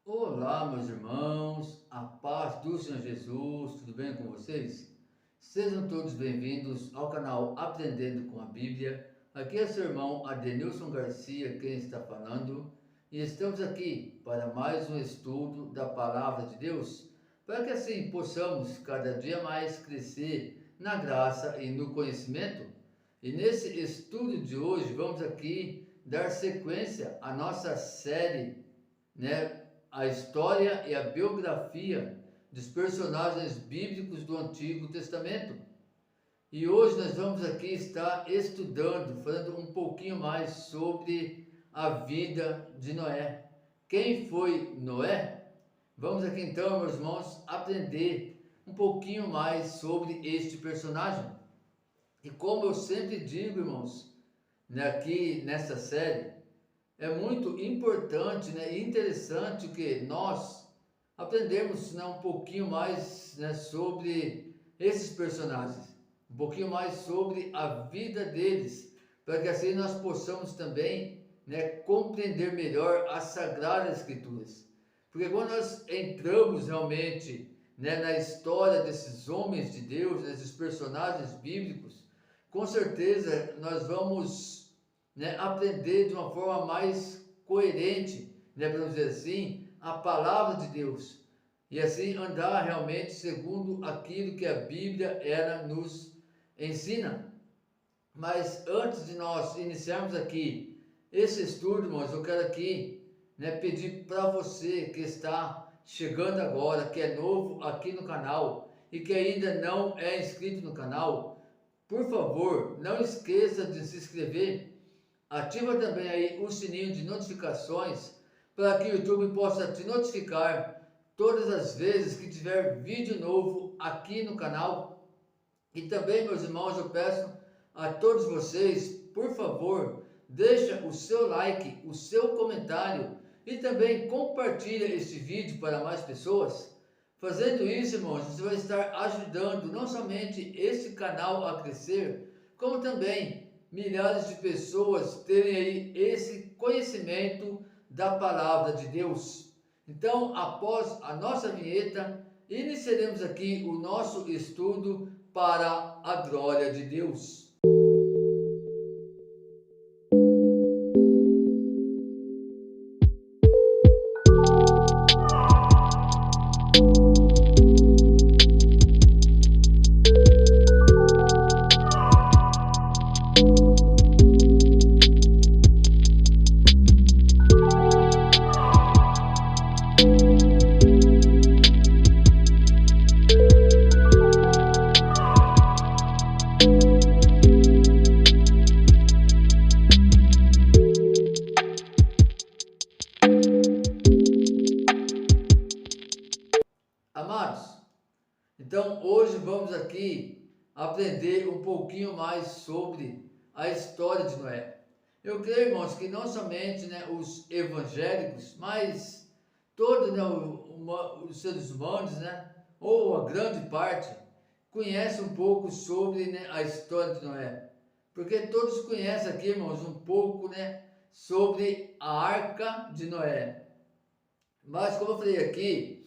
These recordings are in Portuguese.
Olá, meus irmãos, a paz do Senhor Jesus, tudo bem com vocês? Sejam todos bem-vindos ao canal Aprendendo com a Bíblia. Aqui é seu irmão Adenilson Garcia quem está falando e estamos aqui para mais um estudo da Palavra de Deus, para que assim possamos cada dia mais crescer na graça e no conhecimento. E nesse estudo de hoje vamos aqui dar sequência à nossa série, a história e a biografia dos personagens bíblicos do Antigo Testamento. E hoje nós vamos aqui estar estudando, falando um pouquinho mais sobre a vida de Noé. Quem foi Noé? Vamos aqui então, meus irmãos, aprender um pouquinho mais sobre este personagem. E como eu sempre digo, irmãos, aqui nessa série, é muito importante, e interessante que nós aprendemos, um pouquinho mais, sobre esses personagens, um pouquinho mais sobre a vida deles, para que assim nós possamos também, compreender melhor as Sagradas Escrituras. Porque quando nós entramos realmente, na história desses homens de Deus, desses personagens bíblicos, com certeza nós vamos, aprender de uma forma mais coerente, para dizer assim, a palavra de Deus. E assim andar realmente segundo aquilo que a Bíblia ela nos ensina. Mas antes de nós iniciarmos aqui esse estudo, irmãos, eu quero aqui, pedir para você que está chegando agora, que é novo aqui no canal e que ainda não é inscrito no canal, por favor, não esqueça de se inscrever. Ativa também aí o sininho de notificações para que o YouTube possa te notificar todas as vezes que tiver vídeo novo aqui no canal. E também, meus irmãos, eu peço a todos vocês, por favor, deixa o seu like, o seu comentário e também compartilha este vídeo para mais pessoas. Fazendo isso, irmãos, você vai estar ajudando não somente esse canal a crescer, como também milhares de pessoas terem aí esse conhecimento da palavra de Deus. Então, após a nossa vinheta, iniciaremos aqui o nosso estudo para a glória de Deus. Amados, então hoje vamos aqui aprender um pouquinho mais sobre a história de Noé. Eu creio, irmãos, que não somente, os evangélicos, mas todos, os seres humanos, ou a grande parte, conhecem um pouco sobre, a história de Noé. Porque todos conhecem aqui, irmãos, um pouco, sobre a Arca de Noé. Mas como eu falei aqui,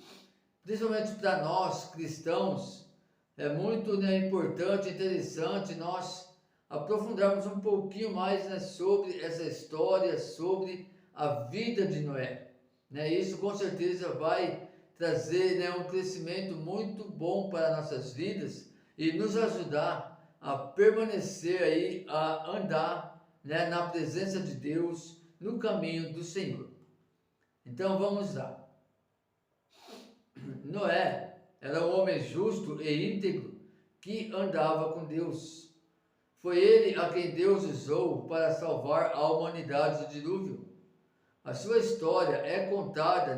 principalmente para nós cristãos, é muito, importante, interessante nós aprofundarmos um pouquinho mais, sobre essa história, sobre a vida de Noé. Isso com certeza vai trazer, um crescimento muito bom para nossas vidas e nos ajudar a permanecer aí, a andar, na presença de Deus, no caminho do Senhor. Então vamos lá. Noé era um homem justo e íntegro que andava com Deus. Foi ele a quem Deus usou para salvar a humanidade do dilúvio. A sua história é contada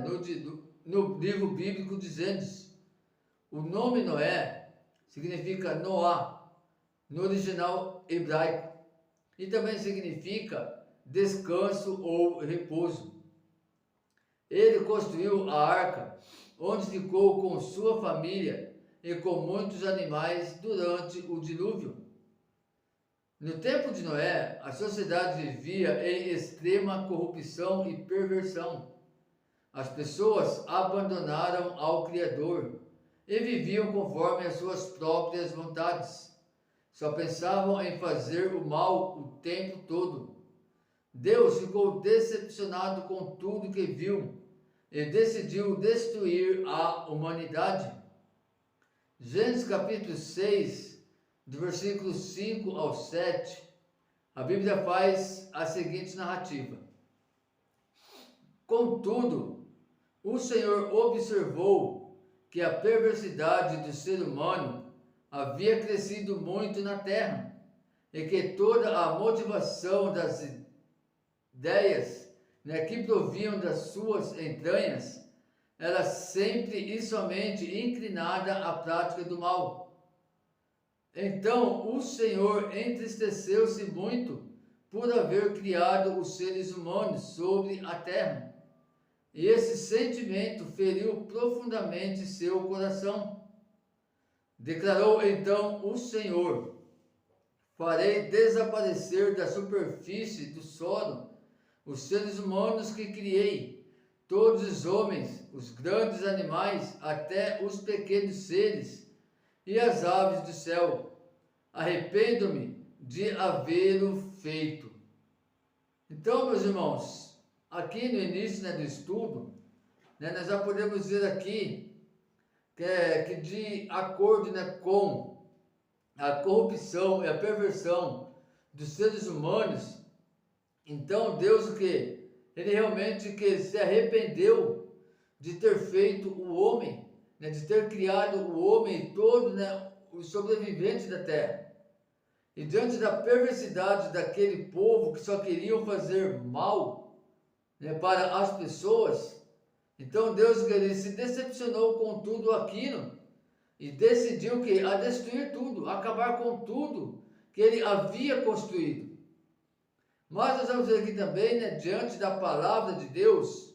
no livro bíblico de Gênesis. O nome Noé significa Noá, no original hebraico, e também significa descanso ou repouso. Ele construiu a arca, onde ficou com sua família e com muitos animais durante o dilúvio. No tempo de Noé, a sociedade vivia em extrema corrupção e perversão. As pessoas abandonaram ao Criador e viviam conforme as suas próprias vontades. Só pensavam em fazer o mal o tempo todo. Deus ficou decepcionado com tudo que viu e decidiu destruir a humanidade. Gênesis capítulo 6, do versículo 5 ao 7, a Bíblia faz a seguinte narrativa. Contudo, o Senhor observou que a perversidade do ser humano havia crescido muito na terra e que toda a motivação das ideias, que provinham das suas entranhas era sempre e somente inclinada à prática do mal. Então o Senhor entristeceu-se muito por haver criado os seres humanos sobre a terra, e esse sentimento feriu profundamente seu coração. Declarou então o Senhor: farei desaparecer da superfície do solo os seres humanos que criei, todos os homens, os grandes animais, até os pequenos seres e as aves do céu. Arrependo-me de havê-lo feito. Então, meus irmãos, aqui no início do estudo, nós já podemos ver aqui que de acordo com a corrupção e a perversão dos seres humanos, então Deus Ele realmente se arrependeu de ter feito o homem, de ter criado o homem todo, os sobreviventes da terra. E diante da perversidade daquele povo que só queriam fazer mal, para as pessoas, então Deus ele se decepcionou com tudo aquilo e decidiu a destruir tudo, acabar com tudo que ele havia construído. Mas nós vamos ver aqui também, diante da palavra de Deus,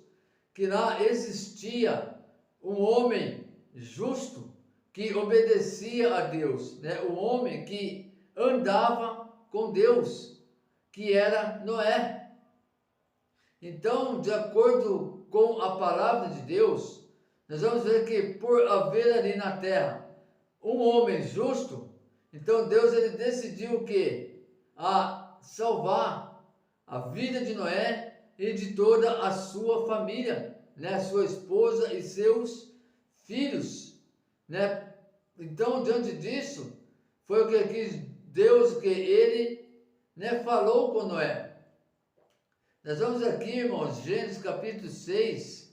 que lá existia um homem justo que obedecia a Deus, um homem que andava com Deus, que era Noé. Então, de acordo com a palavra de Deus, nós vamos ver que por haver ali na terra um homem justo, então Deus ele decidiu a salvar a vida de Noé e de toda a sua família, sua esposa e seus filhos, Então, diante disso, foi o que Deus ele falou com Noé. Nós vamos aqui, irmãos, Gênesis capítulo 6,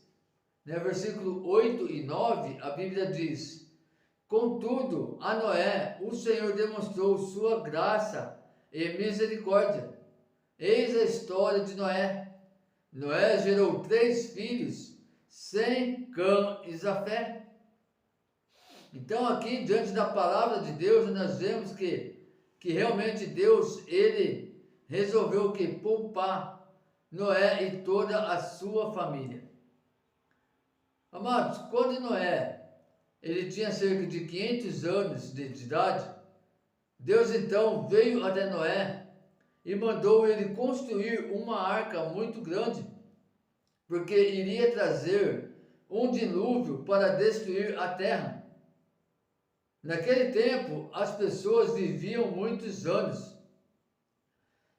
versículo 8 e 9, a Bíblia diz: contudo, a Noé o Senhor demonstrou sua graça e misericórdia. Eis a história de Noé. Noé gerou 3 filhos, Sem, Cã e Jafé. Então aqui, diante da palavra de Deus, nós vemos que realmente Deus, ele resolveu poupar Noé e toda a sua família. Amados, quando Noé, ele tinha cerca de 500 anos de idade, Deus então veio até Noé e mandou ele construir uma arca muito grande, porque iria trazer um dilúvio para destruir a terra. Naquele tempo, as pessoas viviam muitos anos.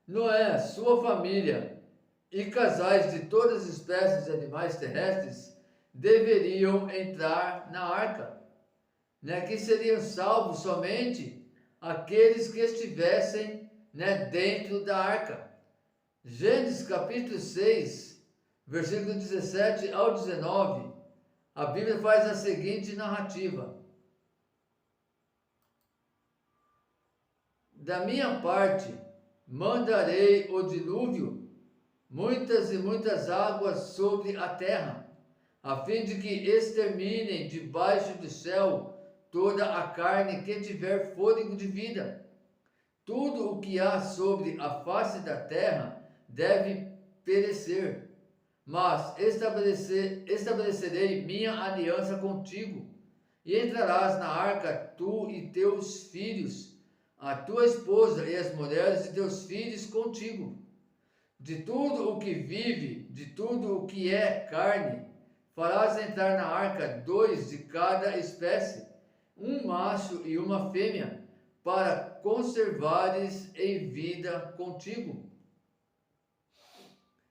Noé, sua família e casais de todas as espécies de animais terrestres deveriam entrar na arca, que seriam salvos somente aqueles que estivessem dentro da arca. Gênesis capítulo 6, versículo 17 ao 19, a Bíblia faz a seguinte narrativa: da minha parte mandarei o dilúvio, muitas e muitas águas sobre a terra, a fim de que exterminem debaixo do céu toda a carne que tiver fôlego de vida. Tudo o que há sobre a face da terra deve perecer, mas estabelecerei minha aliança contigo, e entrarás na arca tu e teus filhos, a tua esposa e as mulheres de teus filhos contigo. De tudo o que vive, de tudo o que é carne, farás entrar na arca 2 de cada espécie, um macho e uma fêmea, para conservares em vida contigo.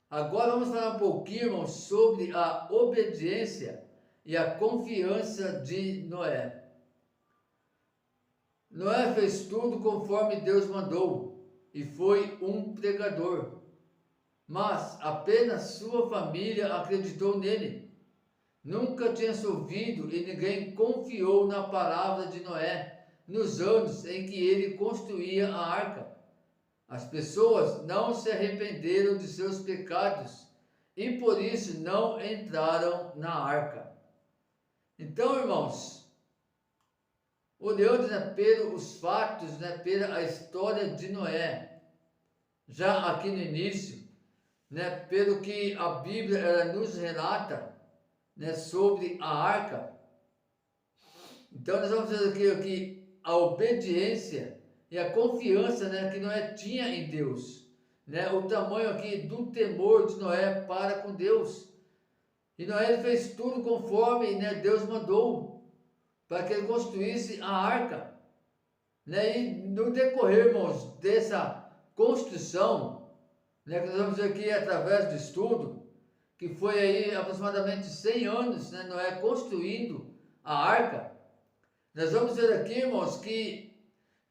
Agora vamos falar um pouquinho, irmãos, sobre a obediência e a confiança de Noé. Noé fez tudo conforme Deus mandou e foi um pregador, mas apenas sua família acreditou nele. Nunca tinha se ouvido e ninguém confiou na palavra de Noé nos anos em que ele construía a arca. As pessoas não se arrependeram de seus pecados e por isso não entraram na arca. Então, irmãos, olhando, pelos fatos, pela história de Noé, já aqui no início, pelo que a Bíblia ela nos relata, sobre a arca. Então nós vamos ver aqui a obediência e a confiança, que Noé tinha em Deus, o tamanho aqui do temor de Noé para com Deus. E Noé ele fez tudo conforme Deus mandou, para que ele construísse a arca. E no decorrer, irmãos, dessa construção, que nós vamos ver aqui através do estudo, que foi aí aproximadamente 100 anos, Noé construindo a arca. Nós vamos ver aqui, irmãos, que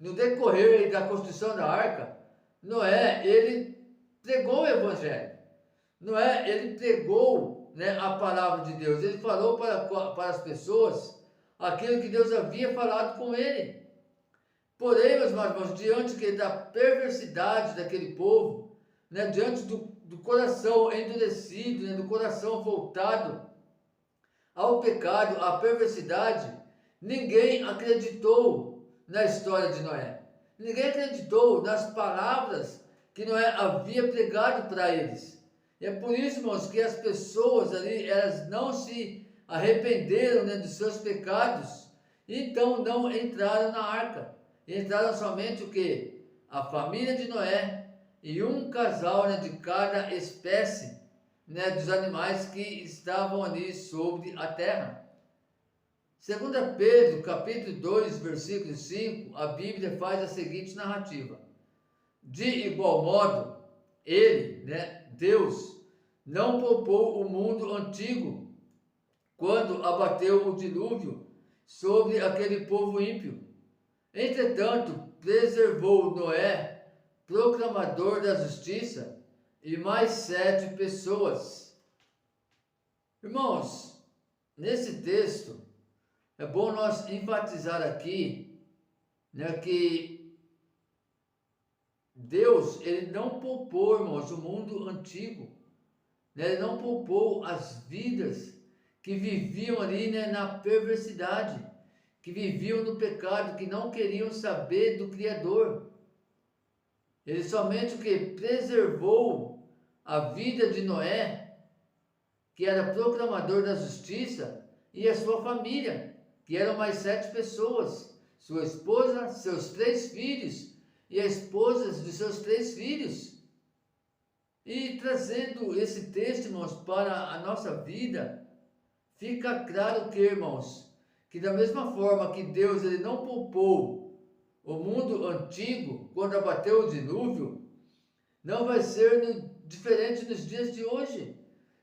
no decorrer da construção da arca, Noé, ele pregou o evangelho. Noé, ele pregou, a palavra de Deus. Ele falou para as pessoas aquilo que Deus havia falado com ele. Porém, meus irmãos, diante da perversidade daquele povo, diante do coração endurecido, do coração voltado ao pecado, à perversidade, ninguém acreditou na história de Noé. Ninguém acreditou nas palavras que Noé havia pregado para eles. E é por isso, irmãos, que as pessoas ali, elas não se arrependeram dos seus pecados, então não entraram na arca. Entraram somente o quê? A família de Noé e um casal de cada espécie dos animais que estavam ali sobre a terra. 2 Pedro, capítulo 2, versículo 5, a Bíblia faz a seguinte narrativa. De igual modo, ele, Deus, não poupou o mundo antigo, quando abateu o dilúvio sobre aquele povo ímpio. Entretanto, preservou Noé, proclamador da justiça, e mais 7 pessoas. Irmãos, nesse texto, é bom nós enfatizar aqui, que Deus, ele não poupou, irmãos, o mundo antigo, ele não poupou as vidas que viviam ali, na perversidade, que viviam no pecado, que não queriam saber do Criador. Ele somente o que preservou a vida de Noé, que era proclamador da justiça, e a sua família, que eram mais 7 pessoas, sua esposa, seus 3 filhos, e as esposas de seus 3 filhos. E trazendo esse texto, irmãos, para a nossa vida, fica claro que, irmãos, que da mesma forma que Deus ele não poupou o mundo antigo quando abateu o dilúvio, não vai ser diferente nos dias de hoje.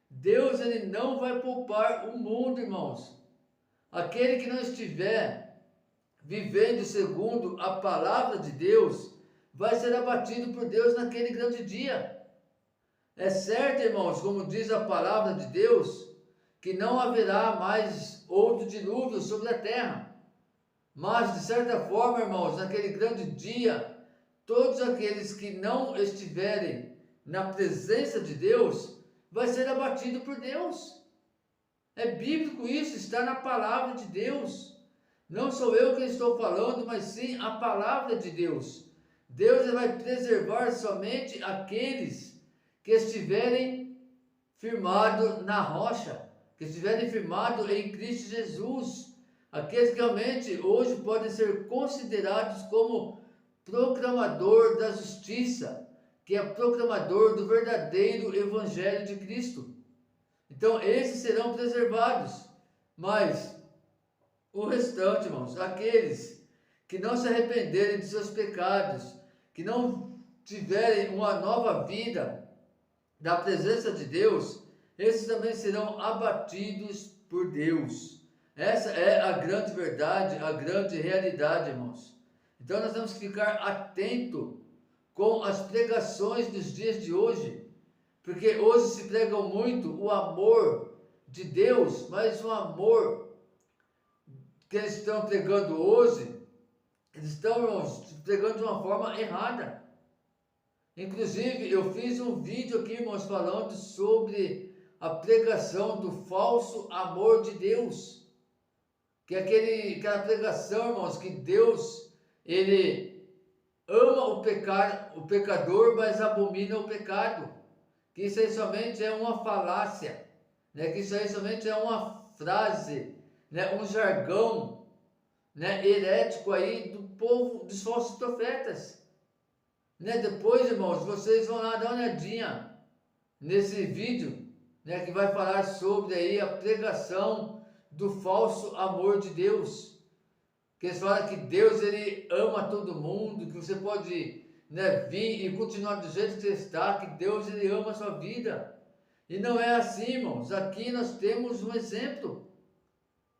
Deus ele não vai poupar o mundo, irmãos. Aquele que não estiver vivendo segundo a palavra de Deus, vai ser abatido por Deus naquele grande dia. É certo, irmãos, como diz a palavra de Deus, que não haverá mais outro dilúvio sobre a terra. Mas, de certa forma, irmãos, naquele grande dia, todos aqueles que não estiverem na presença de Deus, vai ser abatido por Deus. É bíblico isso, está na palavra de Deus. Não sou eu quem estou falando, mas sim a palavra de Deus. Deus vai preservar somente aqueles que estiverem firmados na rocha, que estiverem firmados em Cristo Jesus. Aqueles que realmente hoje podem ser considerados como proclamador da justiça, que é proclamador do verdadeiro Evangelho de Cristo. Então, esses serão preservados, mas o restante, irmãos, aqueles que não se arrependerem de seus pecados, que não tiverem uma nova vida da presença de Deus, esses também serão abatidos por Deus. Essa é a grande verdade, a grande realidade, irmãos. Então nós temos que ficar atento com as pregações dos dias de hoje, porque hoje se pregam muito o amor de Deus, mas o amor que eles estão pregando hoje, eles estão, irmãos, pregando de uma forma errada. Inclusive, eu fiz um vídeo aqui, irmãos, falando sobre a pregação do falso amor de Deus. Que é aquela pregação, irmãos, que Deus, ele ama o pecador, mas abomina o pecado. Que isso aí somente é uma falácia, né? Que isso aí somente é uma frase, né? Um jargão, né? Herético aí do povo, dos falsos profetas. Né? Depois, irmãos, vocês vão lá dar uma olhadinha nesse vídeo, né, que vai falar sobre aí a pregação do falso amor de Deus. Que eles falam que Deus, ele ama todo mundo, que você pode, né, vir e continuar do jeito que você está, que Deus, ele ama a sua vida. E não é assim, irmãos. Aqui nós temos um exemplo,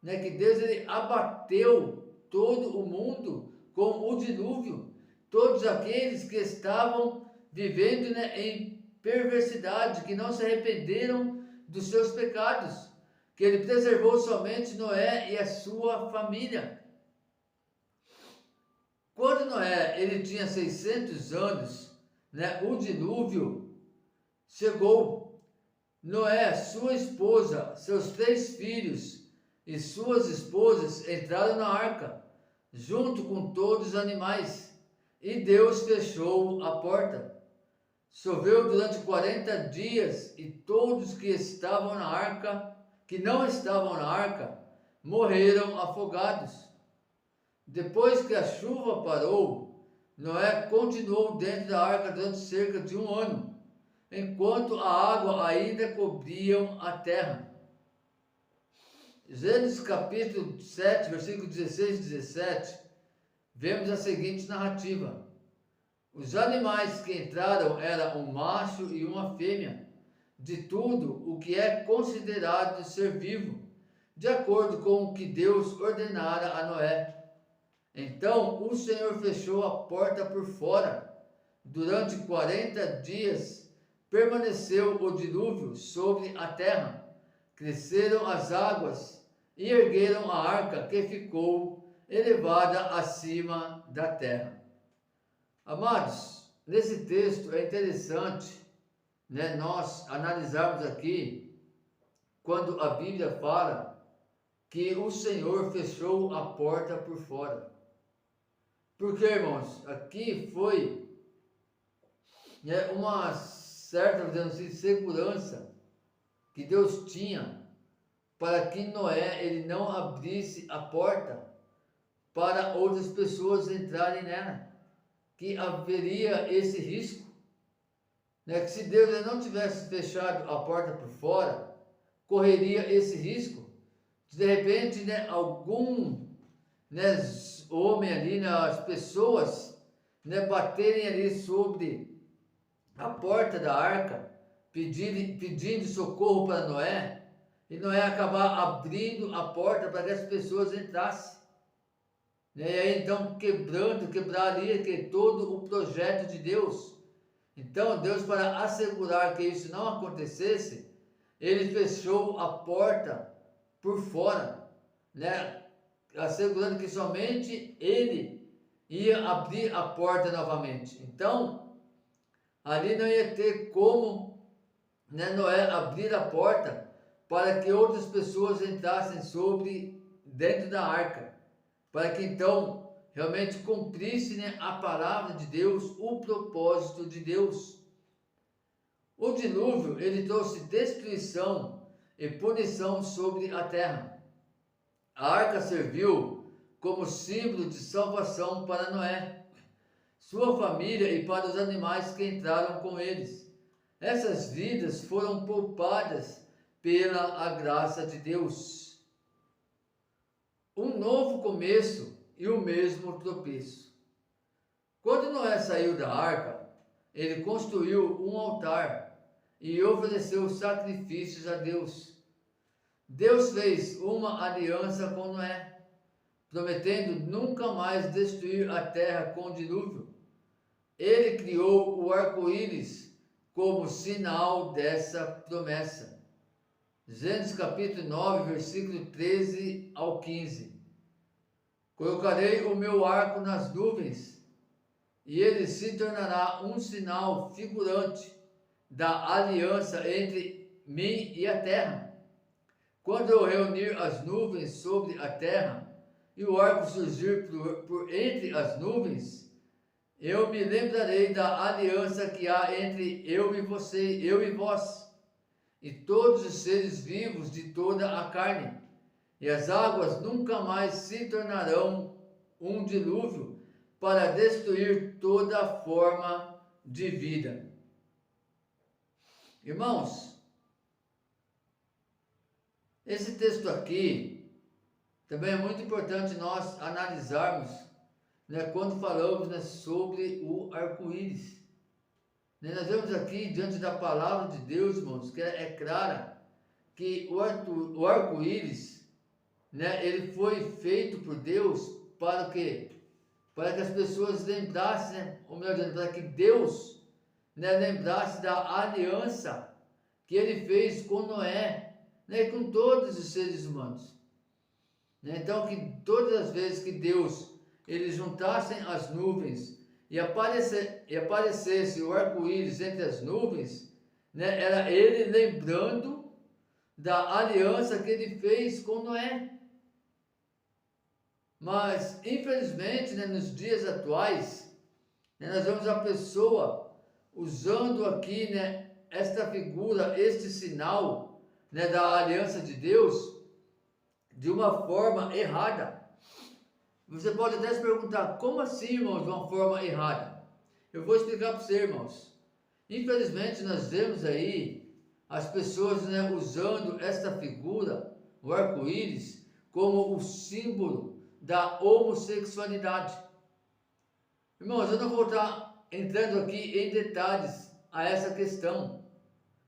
né, que Deus, ele abateu todo o mundo com o dilúvio. Todos aqueles que estavam vivendo, né, em perversidade, que não se arrependeram dos seus pecados, que ele preservou somente Noé e a sua família. Quando Noé ele tinha 600 anos, né, o dilúvio chegou. Noé, sua esposa, seus 3 filhos e suas esposas entraram na arca, junto com todos os animais. E Deus fechou a porta. Choveu durante 40 dias e todos que estavam na arca, que não estavam na arca, morreram afogados. Depois que a chuva parou, Noé continuou dentro da arca durante cerca de 1 ano, enquanto a água ainda cobria a terra. Gênesis capítulo 7, versículo 16 e 17, vemos a seguinte narrativa. Os animais que entraram eram um macho e uma fêmea, de tudo o que é considerado ser vivo, de acordo com o que Deus ordenara a Noé. Então o Senhor fechou a porta por fora. Durante 40 dias permaneceu o dilúvio sobre a terra. Cresceram as águas e ergueram a arca, que ficou elevada acima da terra. Amados, nesse texto é interessante, né, nós analisarmos aqui quando a Bíblia fala que o Senhor fechou a porta por fora. Porque, irmãos, aqui foi, né, uma certa, digamos assim, segurança que Deus tinha para que Noé ele não abrisse a porta para outras pessoas entrarem nela, que haveria esse risco, né? Que se Deus não tivesse fechado a porta por fora, correria esse risco de repente, né, algum, né, homem ali, né, as pessoas, né, baterem ali sobre a porta da arca, pedindo socorro para Noé, e Noé acabar abrindo a porta para que as pessoas entrassem. E aí então quebraria que todo o projeto de Deus. Então Deus, para assegurar que isso não acontecesse, ele fechou a porta por fora, né? Assegurando que somente ele ia abrir a porta novamente. Então ali não ia ter como, né, Noé abrir a porta para que outras pessoas entrassem dentro da arca, para que então realmente cumprisse, né, a palavra de Deus, o propósito de Deus. O dilúvio, ele trouxe destruição e punição sobre a terra. A arca serviu como símbolo de salvação para Noé, sua família e para os animais que entraram com eles. Essas vidas foram poupadas pela a graça de Deus. Um novo começo e o mesmo tropeço. Quando Noé saiu da arca, ele construiu um altar e ofereceu sacrifícios a Deus. Deus fez uma aliança com Noé, prometendo nunca mais destruir a terra com dilúvio. Ele criou o arco-íris como sinal dessa promessa. Gênesis capítulo 9, versículo 13 ao 15. Colocarei o meu arco nas nuvens, e ele se tornará um sinal figurante da aliança entre mim e a terra. Quando eu reunir as nuvens sobre a terra, e o arco surgir por entre as nuvens, eu me lembrarei da aliança que há entre eu e você, eu e vós, e todos os seres vivos de toda a carne, e as águas nunca mais se tornarão um dilúvio para destruir toda forma de vida. Irmãos, esse texto aqui também é muito importante nós analisarmos, né, quando falamos, né, sobre o arco-íris. Né, nós vemos aqui, diante da palavra de Deus, irmãos, que é clara, que o arco-íris, né, ele foi feito por Deus para o quê? Para que as pessoas lembrassem, né, ou melhor dizendo, para que Deus, né, lembrasse da aliança que ele fez com Noé, né, e com todos os seres humanos. Né? Então, que todas as vezes que Deus ele juntassem as nuvens e aparecesse o arco-íris entre as nuvens, né, era ele lembrando da aliança que ele fez com Noé. Mas, infelizmente, né, nos dias atuais, né, nós vemos a pessoa usando aqui, né, esta figura, este sinal, né, da aliança de Deus, de uma forma errada. Você pode até se perguntar, como assim, irmãos, de uma forma errada? Eu vou explicar para você, irmãos. Infelizmente, nós vemos aí as pessoas, né, usando esta figura, o arco-íris, como o símbolo da homossexualidade. Irmãos, eu não vou estar entrando aqui em detalhes a essa questão,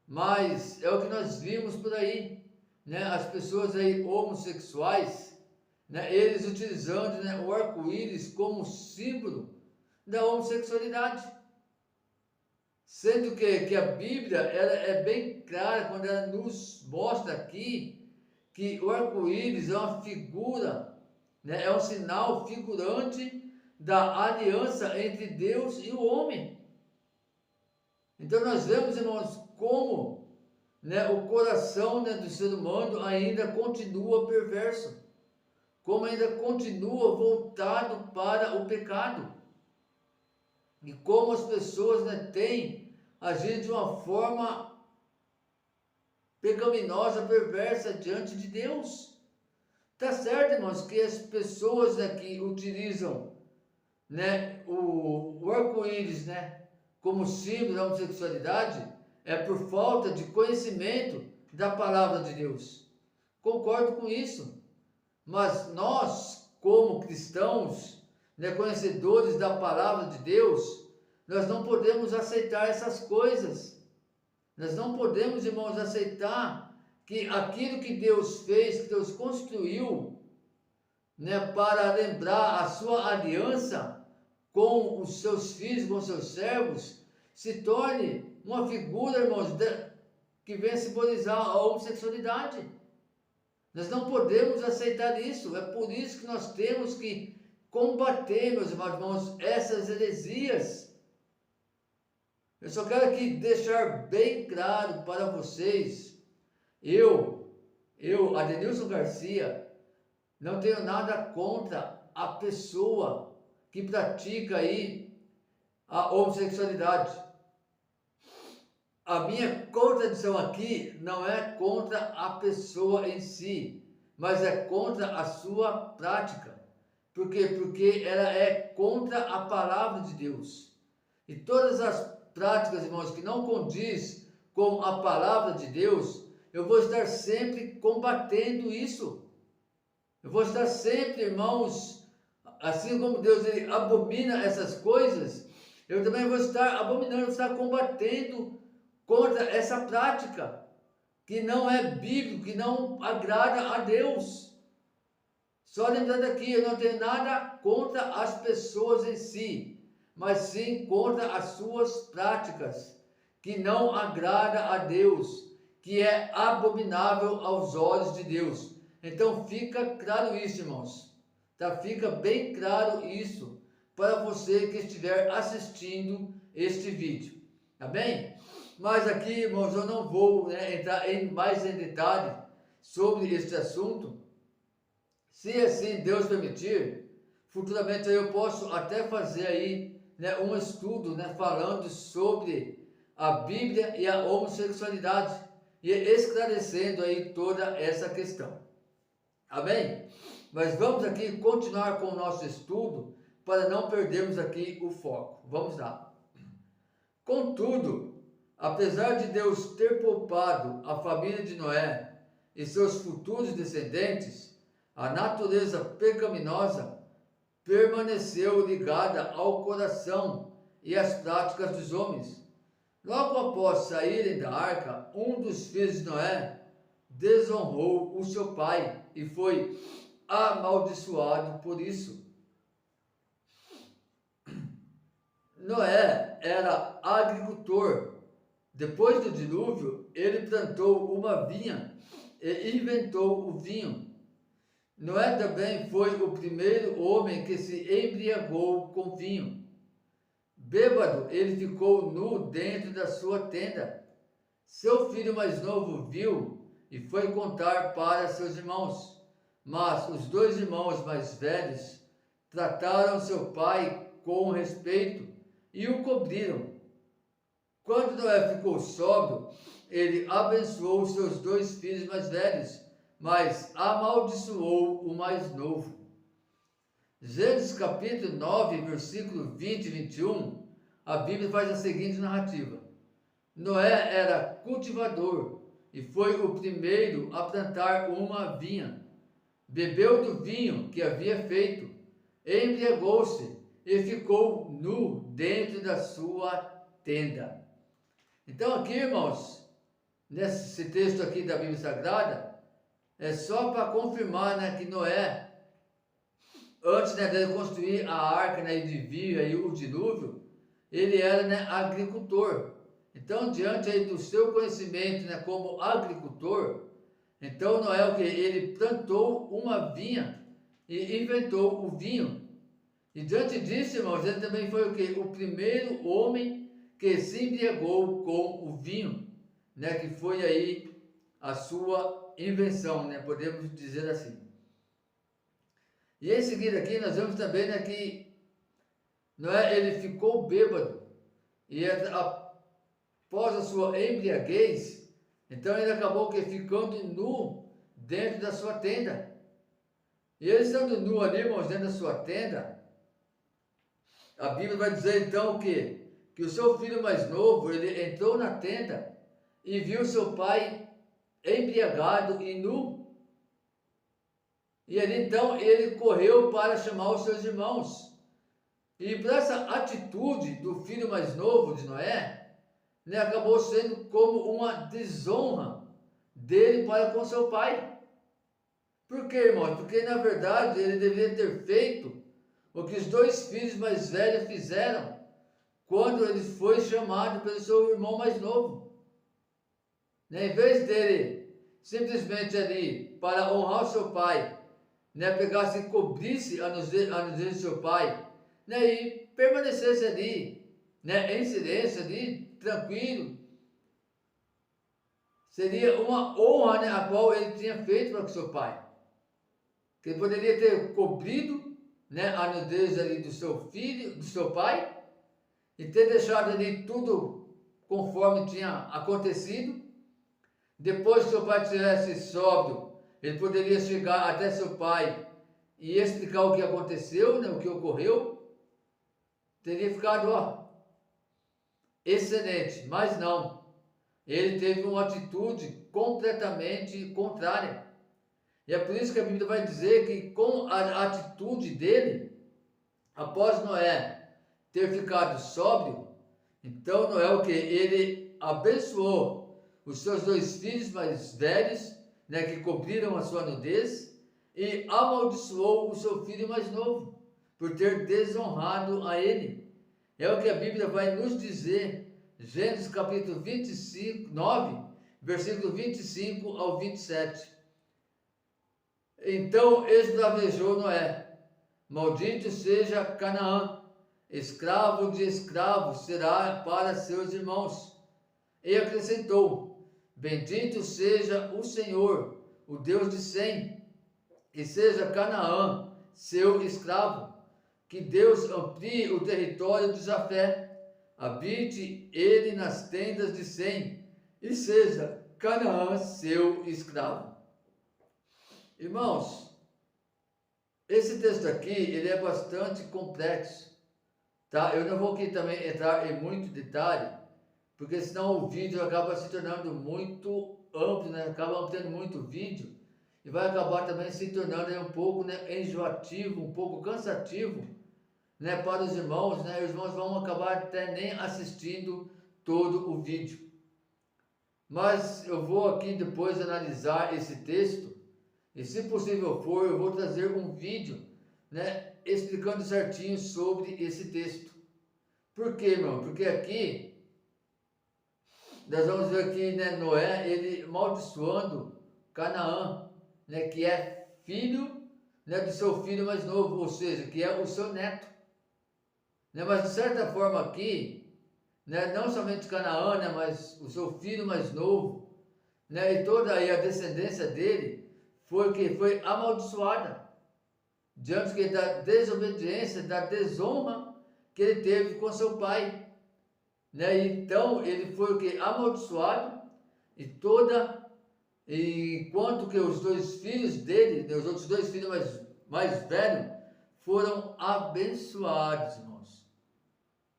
mas é o que nós vimos por aí, né? As pessoas aí homossexuais, né, eles utilizando, né, o arco-íris como símbolo da homossexualidade. Sendo que a Bíblia ela é bem clara quando ela nos mostra aqui que o arco-íris é uma figura, né, é um sinal figurante da aliança entre Deus e o homem. Então nós vemos, irmãos, como, né, o coração, né, do ser humano ainda continua perverso, como ainda continua voltado para o pecado, e como as pessoas, né, têm agido de uma forma pecaminosa, perversa diante de Deus. Tá certo, irmãos, que as pessoas, né, que utilizam, né, o arco-íris, né, como símbolo da homossexualidade, é por falta de conhecimento da palavra de Deus. Concordo com isso. Mas nós, como cristãos, né, conhecedores da palavra de Deus, nós não podemos aceitar essas coisas. Nós não podemos, irmãos, aceitar que aquilo que Deus fez, que Deus construiu, né, para lembrar a sua aliança com os seus filhos, com os seus servos, se torne uma figura, irmãos, que venha simbolizar a homossexualidade. Nós não podemos aceitar isso. É por isso que nós temos que combater, meus irmãos, essas heresias. Eu só quero aqui deixar bem claro para vocês, eu, Adenilson Garcia, não tenho nada contra a pessoa que pratica aí a homossexualidade. A minha contradição aqui não é contra a pessoa em si, mas é contra a sua prática. Por quê? Porque ela é contra a palavra de Deus. E todas as práticas, irmãos, que não condiz com a palavra de Deus, eu vou estar sempre combatendo isso. Eu vou estar sempre, irmãos, assim como Deus ele abomina essas coisas, eu também vou estar abominando, vou estar combatendo contra essa prática que não é bíblico, que não agrada a Deus. Só lembrando aqui, eu não tenho nada contra as pessoas em si, mas sim contra as suas práticas, que não agrada a Deus, que é abominável aos olhos de Deus. Então fica claro isso, irmãos. Tá? Fica bem claro isso para você que estiver assistindo este vídeo. Tá bem? Mas aqui, irmãos, eu não vou entrar mais em detalhe sobre este assunto. Se assim Deus permitir, futuramente eu posso até fazer aí um estudo falando sobre a Bíblia e a homossexualidade e esclarecendo aí toda essa questão. Amém? Mas vamos aqui continuar com o nosso estudo para não perdermos aqui o foco. Vamos lá. Contudo, apesar de Deus ter poupado a família de Noé e seus futuros descendentes, a natureza pecaminosa permaneceu ligada ao coração e às práticas dos homens. Logo após saírem da arca, um dos filhos de Noé desonrou o seu pai e foi amaldiçoado por isso. Noé era agricultor. Depois do dilúvio, ele plantou uma vinha e inventou o vinho. Noé também foi o primeiro homem que se embriagou com vinho. Bêbado, ele ficou nu dentro da sua tenda. Seu filho mais novo viu e foi contar para seus irmãos. Mas os dois irmãos mais velhos trataram seu pai com respeito e o cobriram. Quando Noé ficou sóbrio, ele abençoou seus dois filhos mais velhos, mas amaldiçoou o mais novo. Gênesis capítulo 9, versículo 20 e 21, a Bíblia faz a seguinte narrativa. Noé era cultivador e foi o primeiro a plantar uma vinha. Bebeu do vinho que havia feito, embriagou-se e ficou nu dentro da sua tenda. Então aqui, irmãos, nesse texto aqui da Bíblia Sagrada, é só para confirmar que Noé, antes dele construir a arca e de vir aí o dilúvio, ele era agricultor. Então, diante aí do seu conhecimento como agricultor, então Noé, ele plantou uma vinha e inventou o vinho. E diante disso, irmãos, ele também foi o primeiro homem que se embriagou com o vinho, que foi aí a sua invenção, podemos dizer assim. E em seguida aqui nós vemos também que Noé, ele ficou bêbado e após a sua embriaguez, então ele acabou ficando nu dentro da sua tenda. E ele estando nu ali, irmãos, dentro da sua tenda, a Bíblia vai dizer então que o seu filho mais novo, ele entrou na tenda e viu seu pai embriagado e nu. E ali então ele correu para chamar os seus irmãos. E por essa atitude do filho mais novo de Noé, acabou sendo como uma desonra dele para com seu pai. Por quê, irmãos? Porque na verdade ele deveria ter feito o que os dois filhos mais velhos fizeram quando ele foi chamado pelo seu irmão mais novo. Em vez dele simplesmente ali, para honrar o seu pai, pegasse e cobrisse a nudez do seu pai, e permanecesse ali, em silêncio ali, tranquilo, seria uma honra a qual ele tinha feito para o seu pai. Que ele poderia ter cobrido a nudez ali do seu filho, do seu pai, e ter deixado ali tudo conforme tinha acontecido. Depois que seu pai estivesse sóbrio, ele poderia chegar até seu pai e explicar o que aconteceu, o que ocorreu. Teria ficado, excelente, mas não. ele teve uma atitude completamente contrária. E é por isso que a Bíblia vai dizer que com a atitude dele, após Noé ter ficado sóbrio, então Noé o que? Ele abençoou os seus 2 filhos mais velhos, né, que cobriram a sua nudez, e amaldiçoou o seu filho mais novo, por ter desonrado a ele. É o que a Bíblia vai nos dizer, Gênesis capítulo 25, 9, versículo 25 ao 27. Então esbravejou Noé: maldito seja Canaã, escravo de escravos será para seus irmãos. E acrescentou: bendito seja o Senhor, o Deus de Sem, e seja Canaã seu escravo. Que Deus amplie o território de Jafé, habite ele nas tendas de Sem, e seja Canaã seu escravo. Irmãos, esse texto aqui, ele é bastante complexo, tá? Eu não vou aqui também entrar em muito detalhe, porque senão o vídeo acaba se tornando muito amplo, né? Acaba obtendo muito vídeo e vai acabar também se tornando um pouco, né, enjoativo, um pouco cansativo, né, para os irmãos, né? Os irmãos vão acabar até nem assistindo todo o vídeo. Mas eu vou aqui depois analisar esse texto e, se possível for, eu vou trazer um vídeo, né, explicando certinho sobre esse texto. Por quê, irmão? Porque aqui nós vamos ver aqui, né, Noé, ele amaldiçoando Canaã, né, que é filho, né, do seu filho mais novo, ou seja, que é o seu neto. Né, mas de certa forma aqui, né, não somente Canaã, né, mas o seu filho mais novo, né, e toda aí a descendência dele foi amaldiçoada diante da desobediência, da desonra que ele teve com seu pai. Né? Então ele foi o que? Amaldiçoado, enquanto que os 2 filhos dele, os outros 2 filhos mais velhos, foram abençoados, irmãos.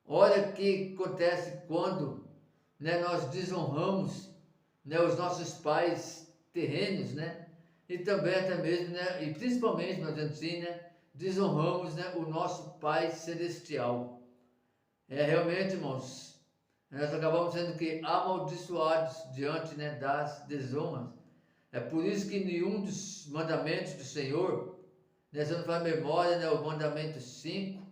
Olha o que acontece quando, né, nós desonramos, né, os nossos pais terrenos, né? E também até mesmo, né, e principalmente, nós assim, né, desonramos, né, o nosso Pai Celestial. É realmente, irmãos, nós acabamos sendo que amaldiçoados diante, né, das desonras. É por isso que nenhum dos mandamentos do Senhor, né, se não faz memória, né, o mandamento 5,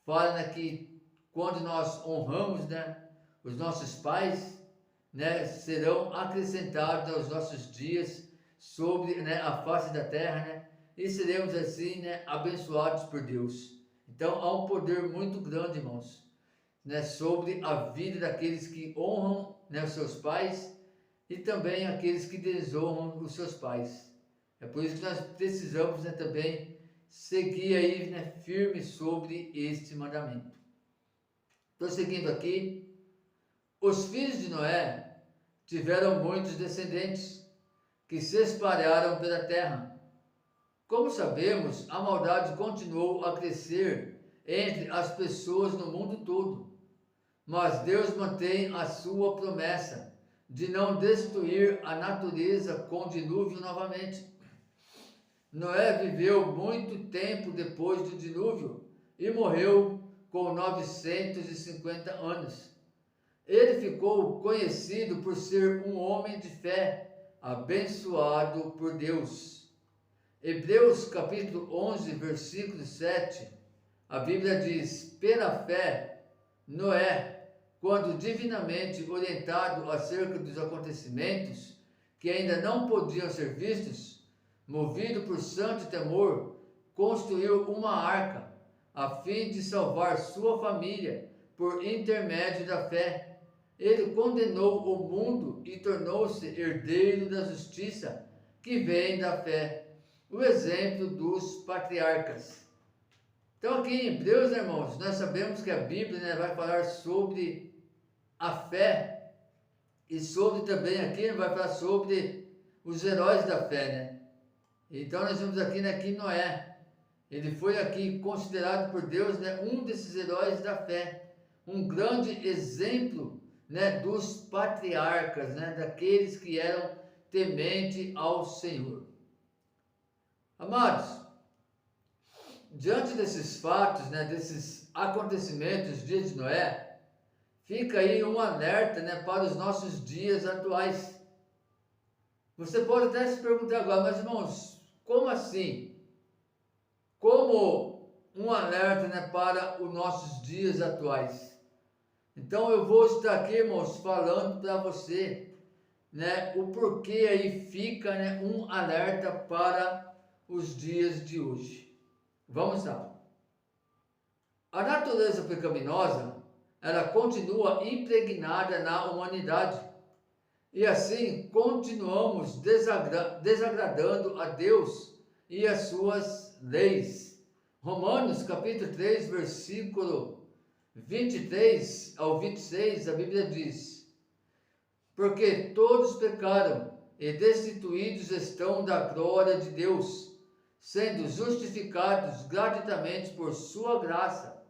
fala, né, que quando nós honramos, né, os nossos pais, né, serão acrescentados aos nossos dias sobre, né, a face da terra, né, e seremos assim, né, abençoados por Deus. Então há um poder muito grande, irmãos, né, sobre a vida daqueles que honram, né, os seus pais e também aqueles que desonram os seus pais. É por isso que nós precisamos, né, também seguir aí, né, firme sobre este mandamento. Estou seguindo aqui. Os filhos de Noé tiveram muitos descendentes que se espalharam pela terra. Como sabemos, a maldade continuou a crescer entre as pessoas no mundo todo. Mas Deus mantém a sua promessa de não destruir a natureza com o dilúvio novamente. Noé viveu muito tempo depois do dilúvio e morreu com 950 anos. Ele ficou conhecido por ser um homem de fé, abençoado por Deus. Hebreus capítulo 11, versículo 7, a Bíblia diz: pela fé, Noé, quando divinamente orientado acerca dos acontecimentos que ainda não podiam ser vistos, movido por santo temor, construiu uma arca, a fim de salvar sua família por intermédio da fé. Ele condenou o mundo e tornou-se herdeiro da justiça que vem da fé, o exemplo dos patriarcas. Então aqui em Hebreus, irmãos, nós sabemos que a Bíblia, né, vai falar sobre a fé e sobre também aqui vai falar sobre os heróis da fé, né? Então nós vemos aqui, né, que Noé, ele foi aqui considerado por Deus, né, um desses heróis da fé, um grande exemplo né, dos patriarcas, né, daqueles que eram tementes ao Senhor. Amados, diante desses fatos, né, desses acontecimentos dos dias de Noé, fica aí um alerta, né, para os nossos dias atuais. Você pode até se perguntar agora, mas irmãos, como assim? Como um alerta, né, para os nossos dias atuais? Então eu vou estar aqui, irmãos, falando para você, né, o porquê aí fica, né, um alerta para os dias de hoje. Vamos lá. A natureza pecaminosa, ela continua impregnada na humanidade. E assim continuamos desagradando a Deus e as suas leis. Romanos capítulo 3, versículo 23 ao 26, a Bíblia diz: porque todos pecaram e destituídos estão da glória de Deus, sendo justificados gratuitamente por sua graça,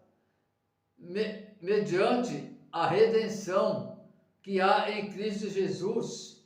mediante a redenção que há em Cristo Jesus.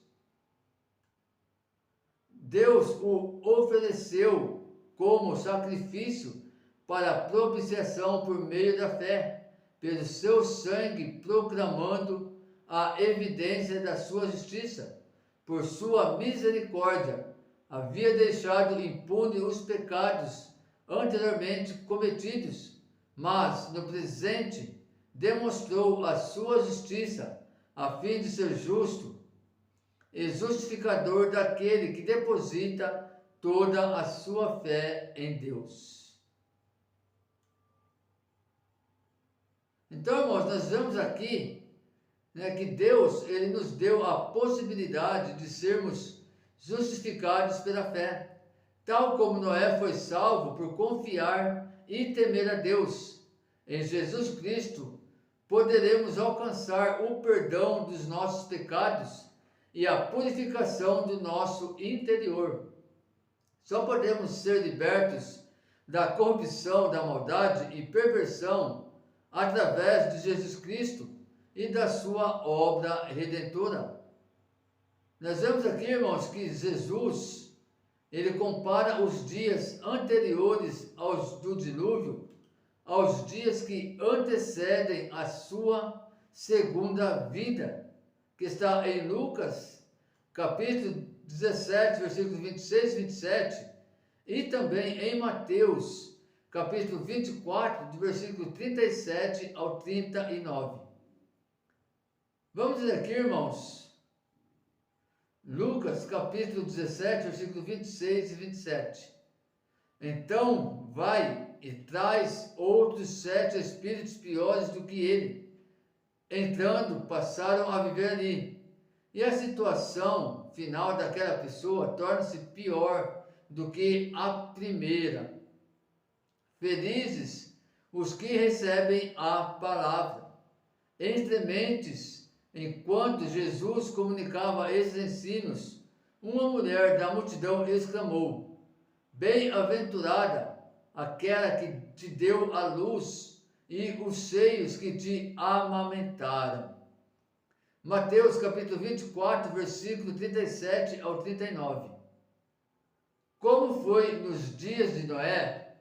Deus o ofereceu como sacrifício para propiciação por meio da fé, pelo seu sangue, proclamando a evidência da sua justiça. Por sua misericórdia, havia deixado impune os pecados anteriormente cometidos, mas no presente demonstrou a sua justiça, a fim de ser justo e justificador daquele que deposita toda a sua fé em Deus. Então, irmãos, nós vemos aqui, né, que Deus, ele nos deu a possibilidade de sermos justificados pela fé, tal como Noé foi salvo por confiar e temer a Deus. Em Jesus Cristo, poderemos alcançar o perdão dos nossos pecados e a purificação do nosso interior. Só podemos ser libertos da corrupção, da maldade e perversão através de Jesus Cristo e da sua obra redentora. Nós vemos aqui, irmãos, que Jesus, ele compara os dias anteriores do dilúvio aos dias que antecedem a sua segunda vinda, que está em Lucas, capítulo 17, versículos 26 e 27, e também em Mateus, capítulo 24, do versículo 37 ao 39. Vamos ler aqui, irmãos, Lucas, capítulo 17, versículos 26 e 27. Então vai e traz outros 7 espíritos piores do que ele. Entrando, passaram a viver ali. E a situação final daquela pessoa torna-se pior do que a primeira. Felizes os que recebem a palavra. Entre mentes, enquanto Jesus comunicava esses ensinos, uma mulher da multidão exclamou: bem-aventurada aquela que te deu a luz e os seios que te amamentaram. Mateus capítulo 24, versículo 37 ao 39. Como foi nos dias de Noé,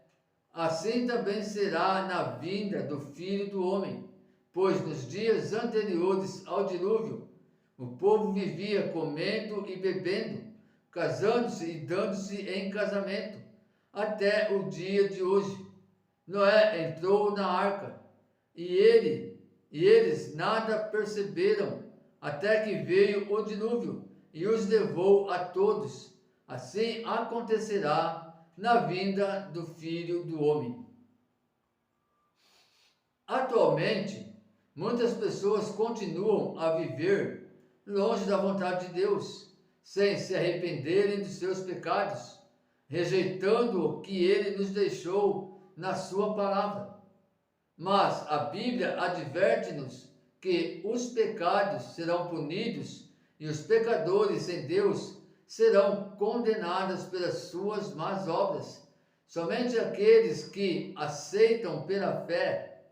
assim também será na vinda do Filho do Homem, pois nos dias anteriores ao dilúvio, o povo vivia comendo e bebendo, casando-se e dando-se em casamento, até o dia de hoje. Noé entrou na arca, e eles nada perceberam, até que veio o dilúvio, e os levou a todos. Assim acontecerá na vinda do Filho do Homem. Atualmente, muitas pessoas continuam a viver longe da vontade de Deus, sem se arrependerem dos seus pecados, rejeitando o que ele nos deixou na sua palavra. Mas a Bíblia adverte-nos que os pecados serão punidos e os pecadores sem Deus serão condenados pelas suas más obras. Somente aqueles que aceitam pela fé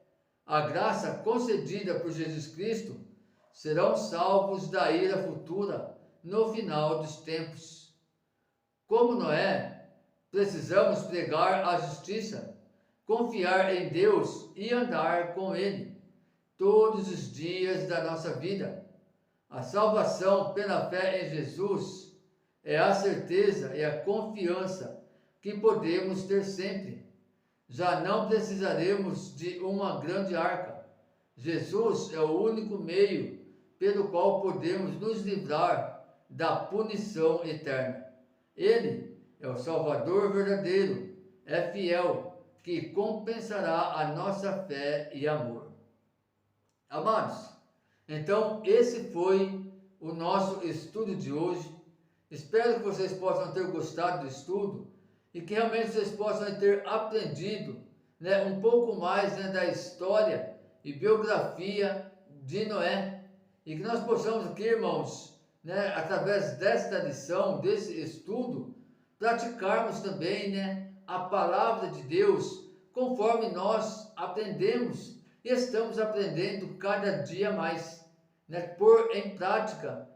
a graça concedida por Jesus Cristo serão salvos da ira futura no final dos tempos. Como Noé, precisamos pregar a justiça, confiar em Deus e andar com Ele todos os dias da nossa vida. A salvação pela fé em Jesus é a certeza e a confiança que podemos ter sempre. Já não precisaremos de uma grande arca. Jesus é o único meio pelo qual podemos nos livrar da punição eterna. Ele é o Salvador verdadeiro, é fiel, que compensará a nossa fé e amor. Amados, então esse foi o nosso estudo de hoje. Espero que vocês possam ter gostado do estudo e que realmente vocês possam ter aprendido, um pouco mais, da história e biografia de Noé, e que nós possamos aqui, irmãos, através desta lição, desse estudo, praticarmos também, a palavra de Deus, conforme nós aprendemos e estamos aprendendo cada dia mais, pôr em prática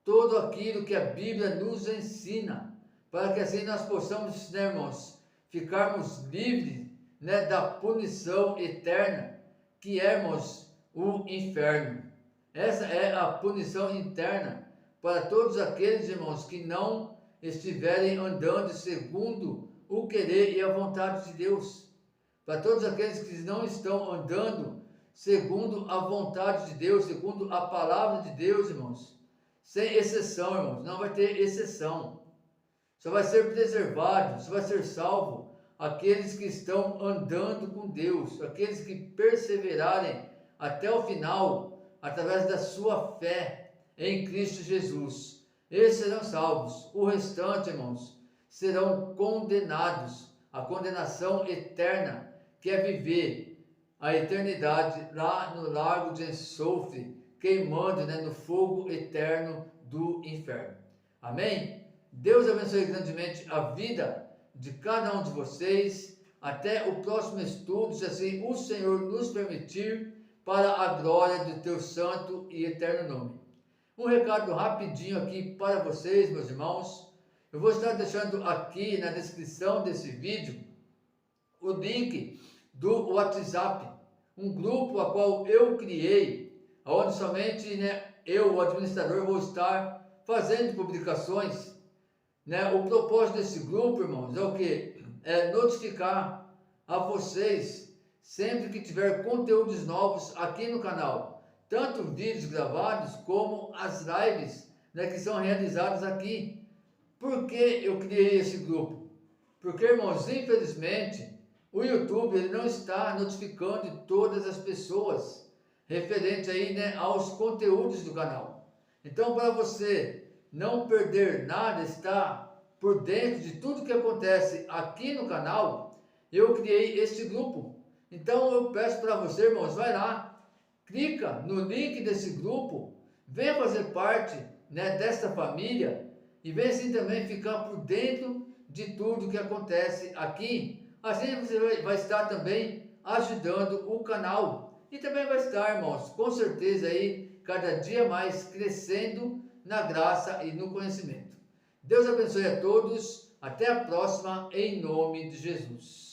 tudo aquilo que a Bíblia nos ensina, para que assim nós possamos, irmãos, ficarmos livres, da punição eterna, que é, irmãos, o inferno. Essa é a punição interna para todos aqueles, irmãos, que não estiverem andando segundo o querer e a vontade de Deus. Para todos aqueles que não estão andando segundo a vontade de Deus, segundo a palavra de Deus, irmãos, sem exceção, irmãos, não vai ter exceção. Só vai ser preservado, só vai ser salvo aqueles que estão andando com Deus, aqueles que perseverarem até o final, através da sua fé em Cristo Jesus. Esses serão salvos. O restante, irmãos, serão condenados à condenação eterna, que é viver a eternidade lá no lago de enxofre, queimando, no fogo eterno do inferno. Amém? Deus abençoe grandemente a vida de cada um de vocês. Até o próximo estudo, se assim o Senhor nos permitir, para a glória do teu santo e eterno nome. Um recado rapidinho aqui para vocês, meus irmãos. Eu vou estar deixando aqui na descrição desse vídeo o link do WhatsApp, um grupo a qual eu criei, onde somente, eu, o administrador, vou estar fazendo publicações. O propósito desse grupo, irmãos, é o quê? É notificar a vocês sempre que tiver conteúdos novos aqui no canal, tanto vídeos gravados como as lives, que são realizadas aqui. Por que eu criei esse grupo? Porque, irmãos, infelizmente, o YouTube ele não está notificando todas as pessoas referente aí, aos conteúdos do canal. Então, para você não perder nada, estar por dentro de tudo que acontece aqui no canal, eu criei este grupo. Então eu peço para você, irmãos, vai lá, clica no link desse grupo, venha fazer parte, desta família, e venha assim também ficar por dentro de tudo que acontece aqui. Assim você vai estar também ajudando o canal, e também vai estar, irmãos, com certeza aí, cada dia mais crescendo na graça e no conhecimento. Deus abençoe a todos, até a próxima, em nome de Jesus.